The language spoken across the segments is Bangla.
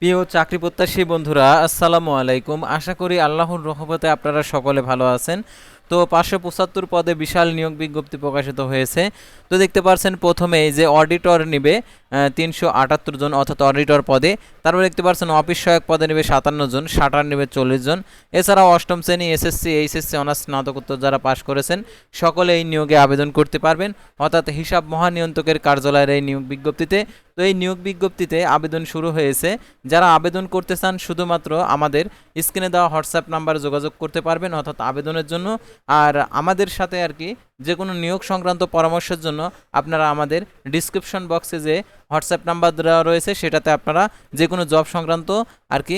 প্রিয় চাকরি প্রত্যাশী বন্ধুরা, আসসালামু আলাইকুম। আশা করি আল্লাহর রহমতে আপনারা সকলে ভালো আছেন। তো 575 পদে বিশাল নিয়োগ বিজ্ঞপ্তি প্রকাশিত হয়েছে। তো দেখতে পাচ্ছেন প্রথমে এই যে অডিটর নেবে 378 জন, অর্থাৎ অডিটর পদে। তারপরে দেখতে পাচ্ছেন অফিস সহায়ক পদে নেবে 57 জন, শাটার নেবে 40 জন। এছাড়াও অষ্টম শ্রেণী, এসএসসি, এইচএসসি, অনার্স, স্নাতকোত্তর যারা পাশ করেছেন সকলে এই নিয়োগে আবেদন করতে পারবেন, অর্থাৎ হিসাব মহানিয়ন্ত্রকের কার্যালয়ের এই নিয়োগ বিজ্ঞপ্তিতে। তো এই নিয়োগ বিজ্ঞপ্তিতে আবেদন শুরু হয়েছে। যারা আবেদন করতে চান শুধুমাত্র আমাদের স্ক্রিনে দেওয়া হোয়াটসঅ্যাপ নাম্বারে যোগাযোগ করতে পারবেন, অর্থাৎ আবেদনের জন্য। আর আমাদের সাথে আর কি যে কোনো নিয়োগ সংক্রান্ত পরামর্শের জন্য আপনারা আমাদের ডিসক্রিপশন বক্সে যে হোয়াটসঅ্যাপ নাম্বার দেওয়া রয়েছে সেটাতে আপনারা যে কোনো জব সংক্রান্ত আর কি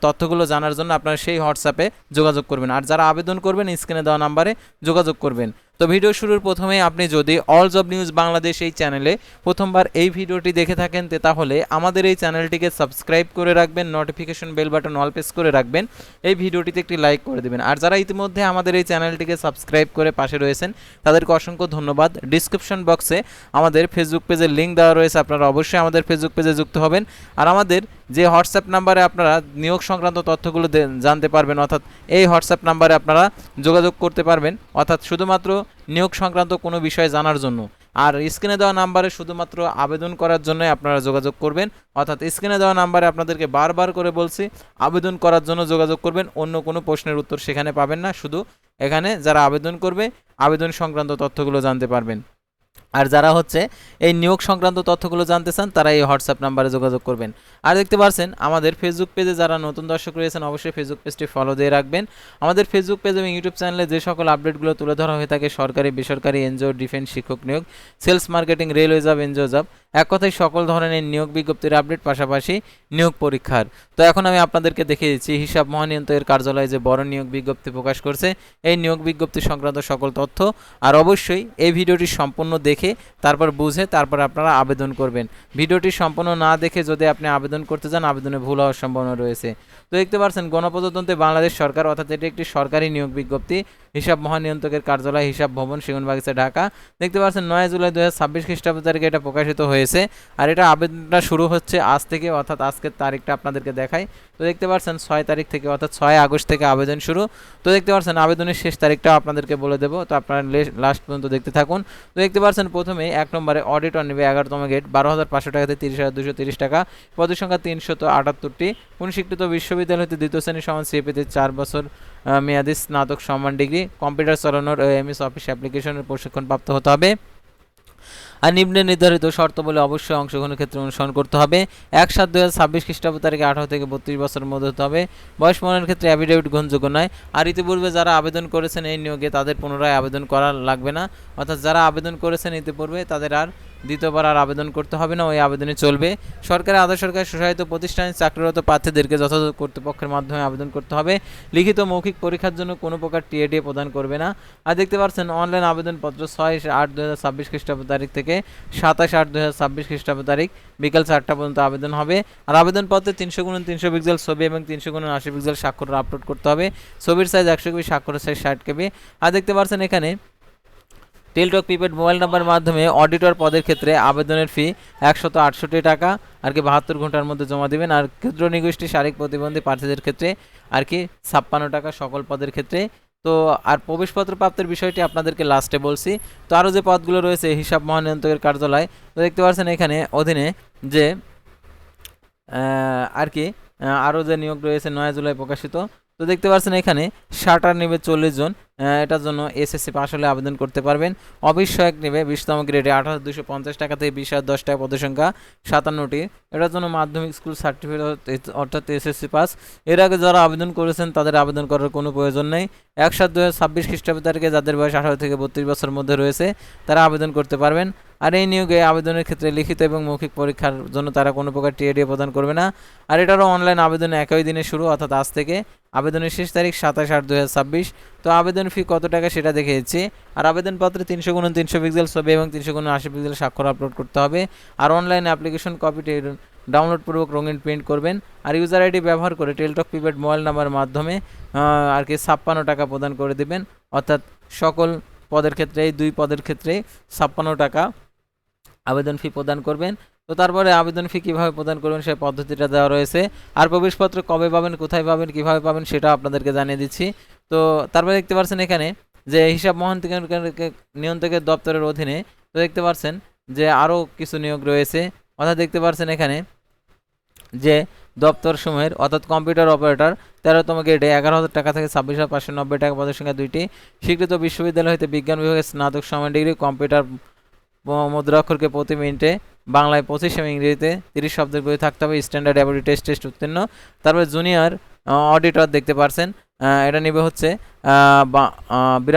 তথ্যগুলো জানার জন্য আপনারা সেই হোয়াটসঅ্যাপে যোগাযোগ করবেন। আর যারা আবেদন করবেন স্ক্রিনে দেওয়া নাম্বারে যোগাযোগ করবেন। তো ভিডিও শুরুর প্রথমে আপনি যদি অল জব নিউজ বাংলাদেশ এই চ্যানেলে প্রথমবার এই ভিডিওটি দেখে থাকেন তাহলে আমাদের এই চ্যানেলটিকে সাবস্ক্রাইব করে রাখবেন, notification bell button all press করে রাখবেন, এই ভিডিওটিতে একটি লাইক করে দেবেন। আর যারা ইতিমধ্যে আমাদের এই চ্যানেলটিকে সাবস্ক্রাইব করে পাশে রয়েছেন তাদেরকে অসংখ্য ধন্যবাদ। ডিসক্রিপশন বক্সে আমাদের ফেসবুক পেজের লিঙ্ক দেওয়া রয়েছে, আপনারা অবশ্যই আমাদের ফেসবুক পেজে যুক্ত হবেন। আর আমাদের যে হোয়াটসঅ্যাপ নাম্বারে আপনারা নিয়োগ সংক্রান্ত তথ্যগুলো জানতে পারবেন, অর্থাৎ এই হোয়াটসঅ্যাপ নাম্বারে আপনারা যোগাযোগ করতে পারবেন, অর্থাৎ শুধুমাত্র নিয়োগ সংক্রান্ত কোনো বিষয় জানার জন্য। আর স্ক্রিনে দেওয়া নাম্বারে শুধুমাত্র আবেদন করার জন্যই আপনারা যোগাযোগ করবেন, অর্থাৎ স্ক্রিনে দেওয়া নাম্বারে আপনাদেরকে বারবার করে বলছি আবেদন করার জন্য যোগাযোগ করবেন, অন্য কোনো প্রশ্নের উত্তর সেখানে পাবেন না। শুধু এখানে যারা আবেদন করবে আবেদন সংক্রান্ত তথ্যগুলো জানতে পারবেন। আর যারা হচ্ছে এই নিয়োগ সংক্রান্ত তথ্যগুলো জানতে চান তারা এই হোয়াটসঅ্যাপ নাম্বারে যোগাযোগ করবেন। আর দেখতে পাচ্ছেন আমাদের ফেসবুক পেজে যারা নতুন দর্শক রয়েছেন অবশ্যই ফেসবুক পেজটি ফলো দিয়ে রাখবেন। আমাদের ফেসবুক পেজ এবং ইউটিউব চ্যানেলে যে সকল আপডেটগুলো তুলে ধরা হয়ে থাকে সরকারি, বেসরকারি, এনজিও, ডিফেন্স, শিক্ষক নিয়োগ, sales, marketing, railway job, NGO job, এক কথায় সকল ধরনের নিয়োগ বিজ্ঞপ্তির আপডেট, পাশাপাশি নিয়োগ পরীক্ষার। তো এখন আমি আপনাদেরকে দেখিয়ে দিচ্ছি হিসাব মহানিয়ন্ত্রকের কার্যালয়ে যে বড় নিয়োগ বিজ্ঞপ্তি প্রকাশ করছে এই নিয়োগ বিজ্ঞপ্তি সংক্রান্ত সকল তথ্য। আর অবশ্যই এই ভিডিওটি সম্পূর্ণ দেখে তারপর বুঝে তারপর আপনারা আবেদন করবেন। ভিডিওটি সম্পূর্ণ না দেখে যদি আপনি আবেদন করতে যান আবেদনে ভুল হওয়ার সম্ভাবনা রয়েছে। তো দেখতে পাচ্ছেন গণপ্রজাতন্ত্রী বাংলাদেশ সরকার, অর্থাৎ এটি একটি সরকারি নিয়োগ বিজ্ঞপ্তি, হিসাব মহানিয়ন্ত্রকের কার্যালয়, হিসাব ভবন, সেগুনবাগিচা, ঢাকা। দেখতে পাচ্ছেন 9 জুলাই 2026 খ্রিস্টাব্দ তারিখে এটা প্রকাশিত হয়েছে। আর এটা আবেদনটা শুরু হচ্ছে আজ থেকে, অর্থাৎ আজকের তারিখটা আপনাদেরকে দেখাই। তো দেখতে পাচ্ছেন 6 তারিখ থেকে, অর্থাৎ 6 আগস্ট থেকে আবেদন শুরু। তো দেখতে পাচ্ছেন আবেদনের শেষ তারিখটাও আপনাদেরকে বলে দেবো, তো আপনারা লাস্ট পর্যন্ত দেখতে থাকুন। তো দেখতে পাচ্ছেন প্রথমে 1 নম্বরে অডিটর নেবে 11তম গ্রেড, 12,500 টাকা থেকে 30,230 টাকা, পদের সংখ্যা 378টি। কোন স্বীকৃত বিশ্ববিদ্যালয় হতে দ্বিতীয় শ্রেণী সমান সিএপিতে 4 বছর মেয়াদী স্নাতক সম্মান ডিগ্রি, কম্পিউটার চালানোর এমএস অফিস অ্যাপ্লিকেশনের প্রশিক্ষণ প্রাপ্ত হতে হবে। আর নিম্নে নির্ধারিত শর্তাবলী অবশ্যই অংশগ্রহণের ক্ষেত্রে অনুসরণ করতে হবে। 1/7/2026 খ্রিস্টাব্দ তারিখে 18 থেকে 32 বছরের মধ্যে হতে হবে। বয়স মনের ক্ষেত্রে অ্যাফিডেভিট গ্রহণযোগ্য নয়। আর ইতিপূর্বে যারা আবেদন করেছেন এই নিয়োগে তাদের পুনরায় আবেদন করা লাগবে না, অর্থাৎ যারা আবেদন করেছেন ইতিপূর্বে তাদের আর দ্বিতীয়বার আর আবেদন করতে হবে না, ওই আবেদনে চলবে। সরকারি, আধা সরকারি, স্বশাসিত প্রতিষ্ঠানে চাকরিরত প্রার্থীদেরকে যথাযথ কর্তৃপক্ষের মাধ্যমে আবেদন করতে হবে। লিখিত মৌখিক পরীক্ষার জন্য কোনো প্রকার টিএডিএ প্রদান করবে না। আর দেখতে পাচ্ছেন অনলাইন আবেদনপত্র 6/8/2026 খ্রিস্টাব্দ তারিখ থেকে 27/8/2026 খ্রিস্টাব্দ তারিখ বিকাল 4টা পর্যন্ত আবেদন হবে। আর আবেদনপত্রে 300x300 পিক্সেল ছবি এবং 300x80 পিক্সেল স্বাক্ষর আপলোড করতে হবে। ছবির সাইজ 100 কেবি, স্বাক্ষরের সাইজ 60 কেবি। আর দেখতে পাচ্ছেন এখানে টেলটক প্রিপেড মোবাইল নাম্বারের মাধ্যমে অডিটর পদের ক্ষেত্রে আবেদনের ফি 168 টাকা আর কি 72 ঘন্টার মধ্যে জমা দেবেন। আর ক্ষুদ্র নিগোষ্ঠী, শারীরিক প্রতিবন্ধী প্রার্থীদের ক্ষেত্রে আর কি 56 টাকা সকল পদের ক্ষেত্রে। তো আর প্রবেশপত্র প্রাপ্তির বিষয়টি আপনাদেরকে লাস্টে বলছি। তো আরও যে পদগুলো রয়েছে হিসাব মহানিয়ন্ত্রকের কার্যালয়, তো দেখতে পাচ্ছেন এখানে অধীনে যে আর কি আরও যে নিয়োগ রয়েছে 9 জুলাই প্রকাশিত। তো দেখতে পাচ্ছেন এখানে শাটার নেবে 40 জন, এটার জন্য এসএসসি পাস হলে আবেদন করতে পারবেন। অফিস সহায়ক নেবে 20তম গ্রেডে 28,250 টাকা থেকে 20,010 টাকা, পদের সংখ্যা 57টি। এটার জন্য মাধ্যমিক স্কুল সার্টিফিকেট অর্থাৎ এসএসসি পাস। এর আগে যারা আবেদন করেছেন তাদের আবেদন করার কোনো প্রয়োজন নেই। 1/7/2026 খ্রিস্টাব্দ তারিখে যাদের বয়স 18 থেকে 32 বছরের মধ্যে রয়েছে তারা আবেদন করতে পারবেন। আর এই নিয়োগে আবেদনের ক্ষেত্রে লিখিত এবং মৌখিক পরীক্ষার জন্য তারা কোনো প্রকার টিএডিএ প্রদান করবে না। আর এটারও অনলাইন আবেদন একই দিনে শুরু, অর্থাৎ আজ থেকে। আবেদনের শেষ তারিখ 27/8/2026। তো আবেদন ফি কত টাকা সেটা দেখে দিচ্ছি। আর আবেদনপত্রে 300x300 পিক্সেল ছবি এবং 300x80 পিক্সেল স্বাক্ষর আপলোড করতে হবে। আর অনলাইন অ্যাপ্লিকেশন কপিটি ডাউনলোড পূর্বক রঙিন প্রিন্ট করবেন। আর ইউজার আইডি ব্যবহার করে টেলটক প্রিপেড মোবাইল নাম্বারের মাধ্যমে আর কি 56 টাকা প্রদান করে দেবেন, অর্থাৎ সকল পদের ক্ষেত্রে এই 2 পদের ক্ষেত্রে 56 টাকা আবেদন ফি প্রদান করবেন। তো তো তারপরে আবেদন ফি কীভাবে প্রদান করবেন সেই পদ্ধতিটা দেওয়া রয়েছে। আর প্রবেশপত্র কবে পাবেন, কোথায় পাবেন, কীভাবে পাবেন সেটাও আপনাদেরকে জানিয়ে দিচ্ছি। তো তারপরে দেখতে পাচ্ছেন এখানে যে হিসাব নিয়ন্ত্রকের দপ্তরের অধীনে, তো দেখতে পাচ্ছেন যে আরও কিছু নিয়োগ রয়েছে, অর্থাৎ দেখতে পাচ্ছেন এখানে যে দপ্তর সমূহের, অর্থাৎ কম্পিউটার অপারেটর 13তম গ্রেডে 11,000 টাকা থেকে 26,590 টাকা, পদের সংখ্যা 2টি। স্বীকৃত বিশ্ববিদ্যালয় হতে বিজ্ঞান বিভাগে স্নাতক সমান ডিগ্রি, কম্পিউটার মুদ্রাক্ষরকে প্রতি মিনিটে বাংলায় 25 এবং ইংরেজিতে 30 শব্দের বই থাকতে হবে, স্ট্যান্ডার্ড অ্যাবিলিটি টেস্ট উত্তীর্ণ। তারপরে জুনিয়র অডিটর দেখতে পারছেন, এটা নেবে হচ্ছে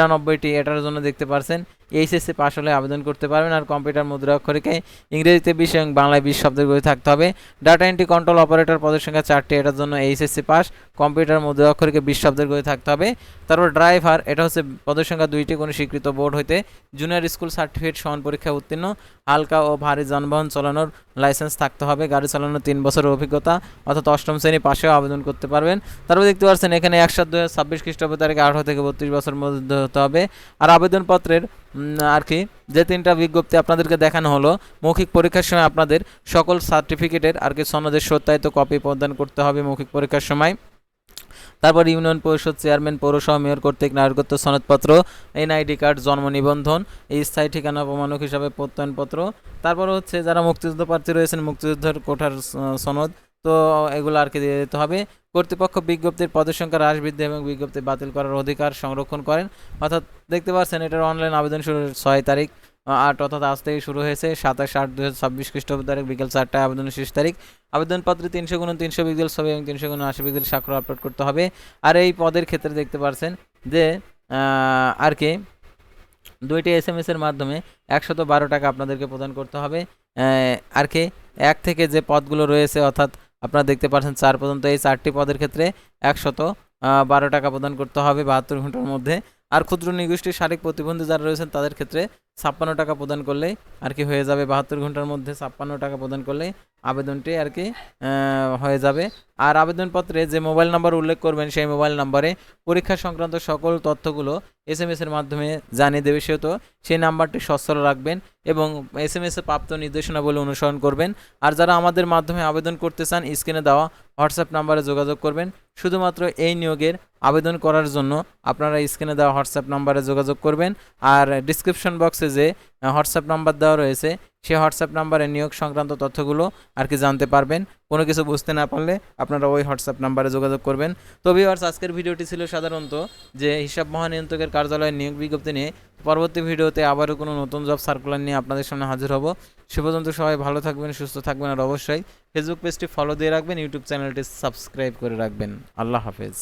92টি, এটার জন্য দেখতে পারছেন এইচএসসি পাস হলে আবেদন করতে পারবেন। আর কম্পিউটার মুদ্রাক্ষরিকে ইংরেজিতে 20 এবং বাংলায় 20 শব্দের বই থাকতে হবে। ডাটা এন্ট্রি কন্ট্রোল অপারেটর পদের সংখ্যা 4টি, এটার জন্য এইচএসসি পাস, কম্পিউটার মুদ্রাক্ষরিকে 20 শব্দের বই থাকতে হবে। তারপর ড্রাইভার, এটা হচ্ছে পদের সংখ্যা 2টি, কোনো স্বীকৃত বোর্ড হইতে জুনিয়র স্কুল সার্টিফিকেট সমান পরীক্ষায় উত্তীর্ণ, হালকা ও ভারী যানবাহন চালানোর লাইসেন্স থাকতে হবে, গাড়ি চালানোর 3 বছরের অভিজ্ঞতা, অর্থাৎ 8ম শ্রেণী পাশেও আবেদন করতে পারবেন। তারপর দেখতে পাচ্ছেন এখানে 1/7/2026 খ্রিস্টাব্দ তারিখে 18 থেকে 32 বছর মধ্যে হতে হবে। আর আবেদনপত্রের আর কি যে 3টা বিজ্ঞপ্তি আপনাদেরকে দেখানো হলো, মৌখিক পরীক্ষার সময় আপনাদের সকল সার্টিফিকেটের আর কি সনদের সত্যায়িত কপি প্রদান করতে হবে মৌখিক পরীক্ষার সময়। তারপর ইউনিয়ন পরিষদ চেয়ারম্যান, পৌরসভা মেয়র কর্তৃক নাগরিকত্ব সনদপত্র, এনআইডি কার্ড, জন্ম নিবন্ধন, এই স্থায়ী ঠিকানা প্রমাণক হিসাবে প্রত্যয়নপত্র। তারপর হচ্ছে যারা মুক্তিযুদ্ধ প্রার্থী রয়েছেন মুক্তিযুদ্ধের কোঠার সনদ, তো এগুলো আর কি দিয়ে দিতে হবে। কর্তৃপক্ষ বিজ্ঞপ্তির পদের সংখ্যা হ্রাস বৃদ্ধি এবং বিজ্ঞপ্তি বাতিল করার অধিকার সংরক্ষণ করেন, অর্থাৎ দেখতে পাচ্ছেন এটার অনলাইন আবেদন শুরুর 6 তারিখ 8, অর্থাৎ আজ থেকে শুরু হয়েছে। 27/8/2026 খ্রিস্টাব্দ তারিখ বিকেল 4টায় আবেদনের শেষ তারিখ। আবেদনপত্রে 300x300 পিক্সেল ছবি এবং 300x80 পিক্সেল স্বাক্ষর আপলোড করতে হবে। আর এই পদের ক্ষেত্রে দেখতে পাচ্ছেন যে আর কি 2টি SMS এর মাধ্যমে 112 টাকা আপনাদেরকে প্রদান করতে হবে। আর কি 1 থেকে যে পদগুলো রয়েছে, অর্থাৎ আপনারা দেখতে পাচ্ছেন 4 পর্যন্ত, এই 4টি পদের ক্ষেত্রে 112 টাকা প্রদান করতে হবে 72 ঘন্টার মধ্যে। আর ক্ষুদ্র নিগোষ্ঠীর শারীরিক প্রতিবন্ধী যারা রয়েছেন তাদের ক্ষেত্রে 56 টাকা প্রদান করলেই আর কি হয়ে যাবে, 72 ঘন্টার মধ্যে 56 টাকা প্রদান করলেই আবেদনটি আর কি হয়ে যাবে। আর আবেদনপত্রে যে মোবাইল নাম্বার উল্লেখ করবেন সেই মোবাইল নাম্বারে পরীক্ষা সংক্রান্ত সকল তথ্যগুলো SMS এর মাধ্যমে জানিয়ে দেবে, সেহেতু সেই নাম্বারটি সচল রাখবেন এবং SMS এ প্রাপ্ত নির্দেশনাবলী অনুসরণ করবেন। আর যারা আমাদের মাধ্যমে আবেদন করতে চান স্ক্রিনে দেওয়া হোয়াটসঅ্যাপ নাম্বারে যোগাযোগ করবেন। শুধুমাত্র এই নিয়োগের আবেদন করার জন্য আপনারা স্ক্রিনে দেওয়া হোয়াটসঅ্যাপ নাম্বারে যোগাযোগ করবেন। আর ডিসক্রিপশন বক্সে যে হোয়াটসঅ্যাপ নাম্বার দেওয়া রয়েছে সেই হোয়াটসঅ্যাপ নাম্বারে নিয়োগ সংক্রান্ত তথ্যগুলো আর কি জানতে পারবেন। কোনো কিছু বুঝতে না পারলে আপনারা ওই হোয়াটসঅ্যাপ নাম্বারে যোগাযোগ করবেন। তো ভিউয়ার্স, আজকের ভিডিওটি ছিল সাধারণত যে হিসাব মহানিয়ন্ত্রকের কার্যালয়ের নিয়োগ বিজ্ঞপ্তি নিয়ে। পরবর্তী ভিডিওতে আবারও কোনো নতুন জব সার্কুলার নিয়ে আপনাদের সামনে হাজির হব। সে পর্যন্ত সবাই ভালো থাকবেন, সুস্থ থাকবেন, আর অবশ্যই ফেসবুক পেজটি ফলো দিয়ে রাখবেন, ইউটিউব চ্যানেলটি সাবস্ক্রাইব করে রাখবেন। আল্লাহ হাফেজ।